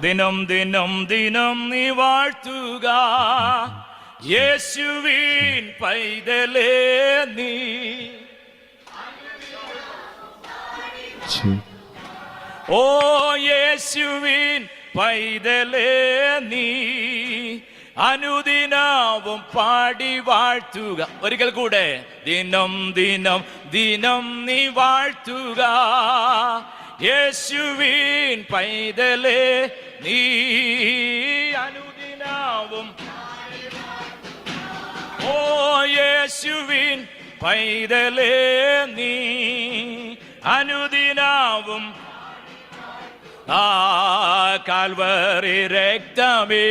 ദിനം ദിനം ദിനം നീ വാഴ്ത്തുക യേശുവിൻ പൈതലേ നീ. ഓ യേശുവിൻ പൈതലേ നീ അനുദിനവും പാടി വാഴ്ത്തുക. ഒരിക്കൽ കൂടെ, ദിനം ദിനം ദിനം നീ വാഴ്ത്തുക യേശുവിൻ പൈതലേ നീ അനുദിനവും. ഓ യേശുവിൻ പൈതലേ നീ അനുദിനവും. കാൽവറി രക്തമേ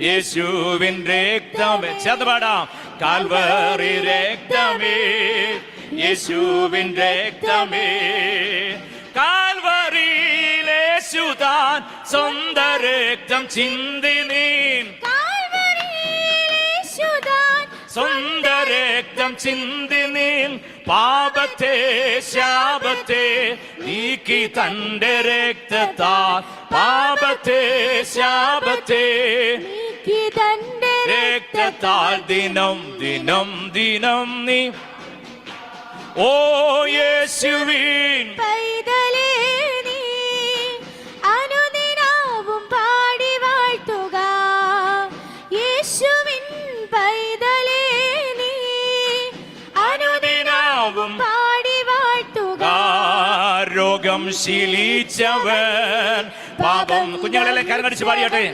യേശുവിൻ രക്തമേ. ചേർന്ന് പാടാം. കാൽവറി രക്തമേ യേശുവിൻ രക്തമേ. കാൽവറിയിലേശുതാൻ സ്വന്തം രക്തം ചിന്തി നീ. സ്വന്തം രക്തം ചിന്തി നീ പാപത്തെ ശാപത്തെ നീക്കി തന്റെ രക്തത്താൽ. പാപത്തെ ശാപത്തെ നീക്കി തന്റെ രക്തത്താൽ. ദിനം ദിനം ദിനം നീ ഓ യേശുവിൻ പൈതലേ നീ അനുദിനവും പാടി വാഴ്ത്തുക യേശുവിൻ പൈതലേ നീ അനുദിനവും പാടി വാഴ്ത്തുക. രോഗം ശീലിച്ചവൻ പാപം. കുഞ്ഞുങ്ങളെല്ലാം കരങ്ങടിച്ച് പാടിയാട്ടെ.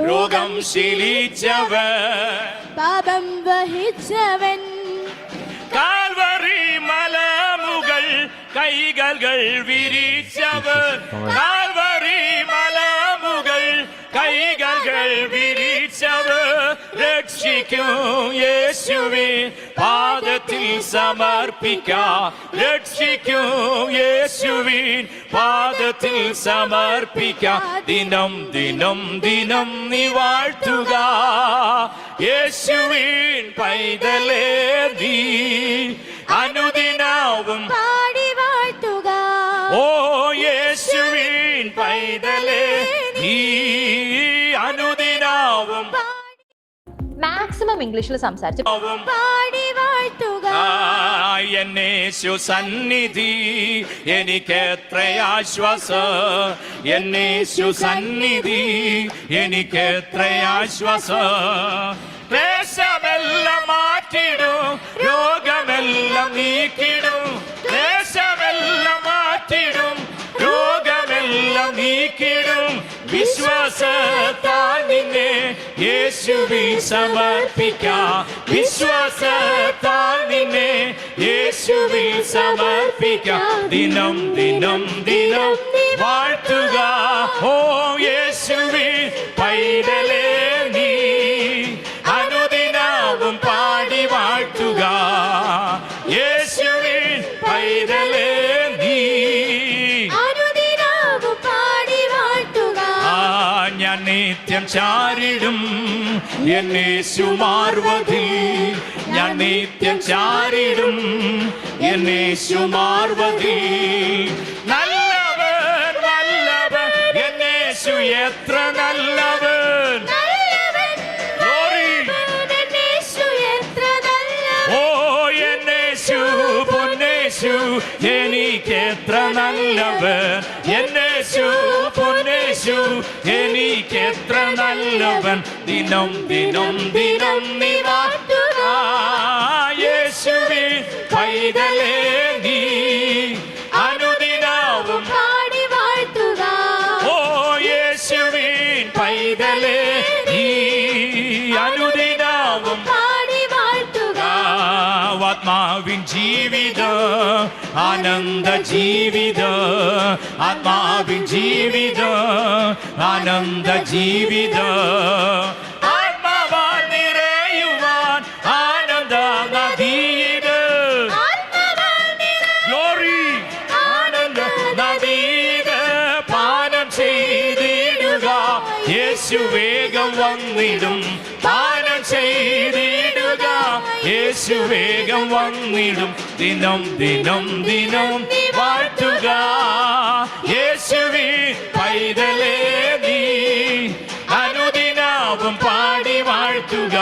രോഗം ശീലിച്ചവൻ പാപം വഹിച്ചവൻ. കാൽവറി മലമുകൾ കൈകൾ വിരിച്ചവൻ. കാൽവറി മലമുകൾ കൈകൾ വിരിച്ചവൻ. രക്ഷിക്കും യേശുവിൻ പാദത്തിൽ സമർപ്പിക്കാം. രക്ഷിക്കും യേശുവിൻ പാദത്തിൽ സമർപ്പിക്കാം. ദിനം ദിനം ദിനം നീ വാഴ്ത്തുക യേശുവിൻ പൈതലേ നീ അനുദിനവും പാടി വാഴ്ത്തുക. ഓ യേശുവിൻ പൈതലേ നീ അനുദിനവും. മാക്സിമം ഇംഗ്ലീഷിൽ സംസാരിച്ച് പാടി വാഴ്ത്തുക. എന്നേശു സന്നിധി എനിക്കെത്ര ആശ്വാസം. എന്നേശു സന്നിധി എനിക്കെത്ര ആശ്വാസം. ക്ലേശമെല്ലാം മാറ്റിടും, രോഗമെല്ലാം നീക്കിടും. ക്ലേശമെല്ലാം മാറ്റിടും, രോഗമെല്ലാം നീക്കിടും. വിശ്വാസത്താൽ നിന്നെ യേശുവിൽ സമർപ്പിക്കാം. വിശ്വാസത്താൽ നിന്നെ യേശുവിൽ സമർപ്പിക്കാം. ദിനം ദിനം ദിനം വാഴ്ത്തുക ഓ യേശുവിൻ പൈതലേ നീ അനുദിനവും പാടി വാഴ്ത്തുക യേശുവിൻ പൈതലേ നീ അനുദിനവും പാടി വാഴ്ത്തുക. ഞാൻ നിത്യം ചാരിടും എന്നേശു മാർവതിൽ. ഞാൻ നിത്യം ചാരിടും എന്നേശു മാർവതിൽ. നല്ലവൻ നല്ലവൻ എന്നേശു എത്ര നല്ലവൻ. ഓ എന്നേശു പൊന്നേശു എനിക്കെത്ര നല്ലവൻ. എന്നേശു പൊന്നേശു എനിക്കെത്ര നല്ലവൻ. ദിനം ദിനം ദിനം നീ വാഴ്ത്തുക യേശുവിൻ പൈതലേ നീ അനുദിനവും പാടി വാഴ്ത്തുക. ഓ യേശുവിൻ പൈതലേ നീ അനുദിനവും പാടി വാഴ്ത്തുക. ആത്മാവിൻ ജീവിതം ആനന്ദ ജീവിതം. ആത്മാവിൻ ജീവിതം ആനന്ദ ജീവിതം. ആത്മാവാൻ നിറയുവാൻ ആനന്ദ നദിയിത്. ഗ്ലോറി ആനന്ദ നദിയിത് പാനം ചെയ്തിടുക. യേശു വേഗം വന്നിടും. പാനം ചെയ്തിടുക യേശു വേഗം വന്നിടും. ദിനം ദിനം ദിനം വാഴ്ത്തുക യേശു യേശുവിൻ പൈതലേ നീ അനുദിനവും പാടി വാഴ്ത്തുക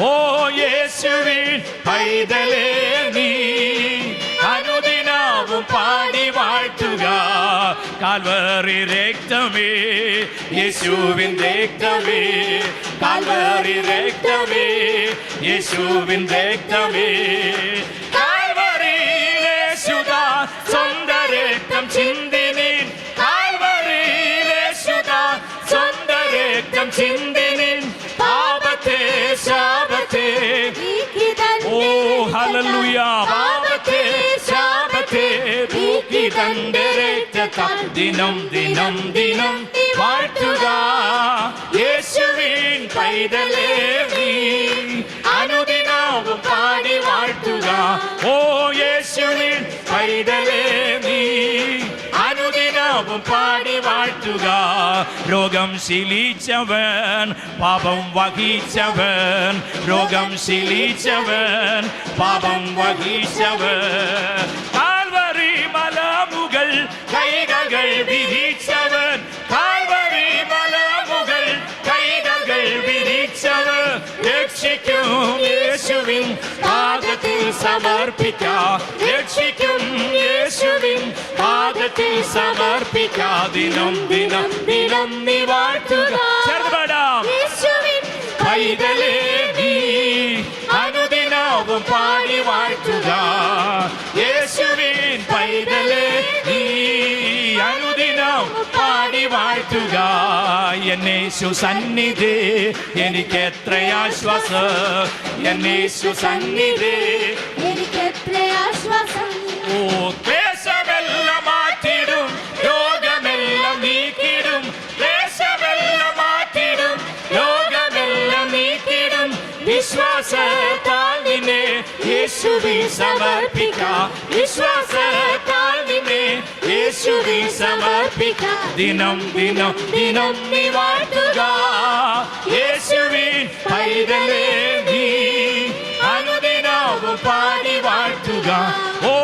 ഓ യേശുവിൻ പൈതലേ നീ അനുദിനവും പാടി വാഴ്ത്തുക കാൽവറി രക്തമേ യേശുവിൻ രക്തമേ കാൽവറി രക്തമേ യേശുവിൻ രക്തമേ കാൽവറിയിലെ സുധാ സ്വന്തം രക്തം ചിന്തിനിൻ കാൽവറിയിലെ സുധാ സ്വന്തം രക്തം ചിന്തിനിൻ പാപത്തെ ശാപത്തെ ഓ ഹല്ലേലൂയ പാപത്തെ ശാപത്തെ തൂക്കി തന്റെ രക്തത്താൽ ദിനം ദിനം ദിനം വാഴ്ത്തുക യേശുവിൻ പൈതലേ നീ അനുദിനവും പാടി വാഴ്ത്തുക ഓ യേശുവിൻ പൈതലേ നീ അനുദിനവും പാടി വാഴ്ത്തുക രോഗം ശീലിച്ചവൻ പാപം വഹിച്ചവൻ രോഗം ശീലിച്ചവൻ പാപം വഹിച്ചവൻ കാൽവറി മലമുകൾ കൈകൾ വിരിച്ചവൻ കാൽവറി മലമുകൾ കൈകൾ വിരിച്ചവൻ രക്ഷിക്കും യേശുവിൻ പാദത്തിൽ സമർപ്പിക്കാം രക്ഷിക്കും യേശുവിൻ പാദത്തിൽ സമർപ്പിക്കാം ദിനം ദിനം ദിനം നീ വാഴ്ത്തുക ചേർന്നുപാടാം യേശുവിൻ പൈതലേ നീ അനുദിനവും പാടി വാഴ്ത്തുക യേശുവിൻ പൈതലേ നീ അനുദിനം പാടി വാഴ്ത്തുക എന്നേശു സന്നിധി എനിക്ക് എത്ര ആശ്വാസം എന്നേശു സന്നിധി എനിക്ക് എത്ര ആശ്വാസം ഓ ക്ലേശമെല്ലാം മാറ്റിടും രോഗമെല്ലാം നീക്കിടും ക്ലേശമെല്ലാം മാറ്റിടും രോഗമെല്ലാം നീക്കിടും വിശ്വാസത്താൽ നിന്നെ യേശുവിൽ സമർപ്പിക്കാം വിശ്വാസത്താൽ നിന്നെ യേശുവിൽ സമർപ്പിക്കാം ദിനം ദിനം ദിനം നീ വാഴ്ത്തുക യേശുവിൻ പൈതലേ നീ അനുദിനവും പാടി വാഴ്ത്തുക ഓ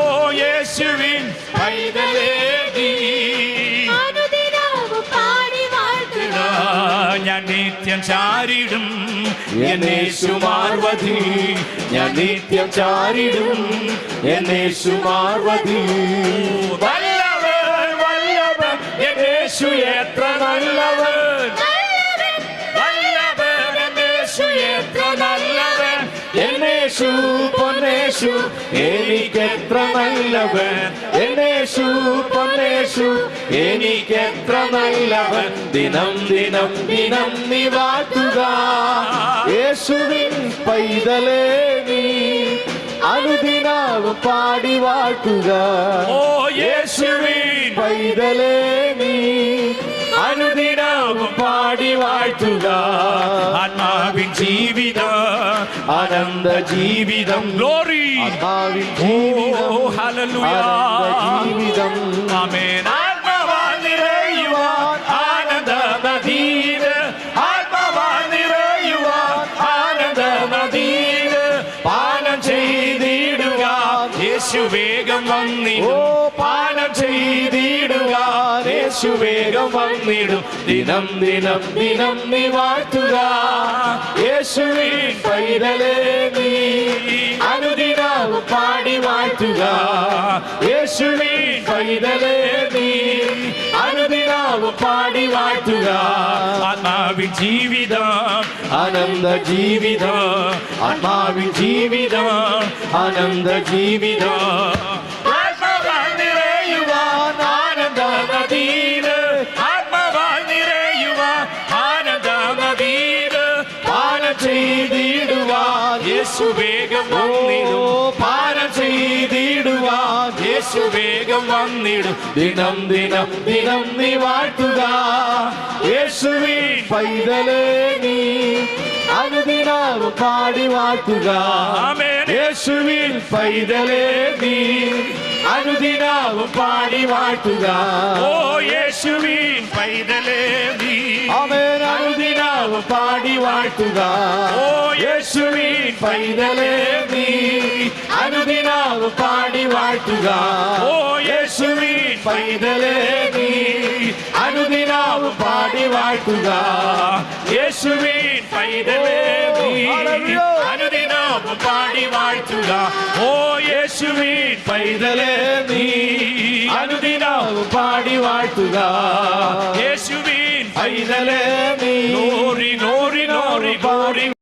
യേശുവിൻ പൈതലേ നീ അനുദിനവും പാടി വാഴ്ത്തുക ഞാൻ നിത്യം ചാരിടും എന്നേശു മാർവതി ഞാൻ നിത്യം ചാരിടും എന്നേശു മാർവതി വല്ലവൻ വല്ലവൻ എന്നേശു എത്ര നല്ലവൻ വല്ലവൻ എന്നേശു എത്ര നല്ലവൻ എന്നേശു പൊന്നേശു എനിക്കെത്ര നല്ലവൻ എന്നേശു പൊന്നേശു എനിക്കെത്ര നല്ലവൻ ദിനം ദിനം ദിനം നീ വാഴ്ത്തുക യേശുവിൻ പൈതലേ നീ അനുദിനവും പാടി വാഴ്ത്തുക ഓ യേശുവിൻ പൈതലേ നീ അനുദിനവും പാടി വാഴ്ത്തുക ആത്മാവിൻ ജീവിതം ആനന്ദ ജീവിതം ഗ്ലോറി ആത്മാവിൻ ഓ ജീവിതം ഹല്ലേലൂയ ജീവിതം ആമേൻ ആത്മാവാൽ നിറയുവാൻ ആനന്ദ നദിയിൽ ആത്മാവാൽ നിറയുവാൻ ആനന്ദ നദിയിൽ പാനം ചെയ്തിടുക യേശു വേഗം വന്നിടും പാനം ചെയ്തിടുക യേശു വേഗം വന്നിടും ദിനം ദിനം ദിനം നീ വാഴ്ത്തുക യേശുവിൻ പൈതലേ നീ അനുദിനവും പാടി വാഴ്ത്തുക യേശുവിൻ പൈതലേ നീ അനുദിനവും പാടി വാഴ്ത്തുക ആത്മാവിൻ ജീവിതം ആനന്ദ ജീവിതം ആത്മാവിൻ ജീവിതം ആനന്ദ ജീവിതം ആത്മാവാൽ നിറയുവാൻ ആനന്ദ നദിയിൽ ആത്മാവാൽ നിറയുവാൻ ആനന്ദ നദിയിൽ പാനം ചെയ്തിടുവാൻ യേശു വേഗം വന്നിടും പാനം ചെയ്തിടുവാൻ യേശു വേഗം വന്നിടും ദിനം ദിനം ദിനം നീ വാഴ്ത്തുക യേശുവിൻ പൈതലേ നീ അനുദിനവും പാടി വാഴ്ത്തുക ആമേൻ യേശുവിൻ പൈതലേ നീ അനുദിനവും പാടി വാഴ്ത്തുക ഓ യേശുവിൻ പൈതലേ നീ ആമേൻ അനുദിനവും പാടി വാഴ്ത്തുക ഓ യേശുവിൻ പൈതലേ നീ അനുദിനവും പാടി വാഴ്ത്തുക ഓ യേശുവിൻ പൈതലേ നീ അനുദിനാവും പാടി വാഴ്ത്തുക യേശുവിൻ പൈതലേ നീ അനുദിനവും പാടി വാഴ്ത്തുക ഓ യേശുവിൻ പൈതലേ നീ അനുദിനാവും പാടി വാഴ്ത്തുക യേശുവിൻ പൈതലേ നീ നോറി നോറി നോറി നോറി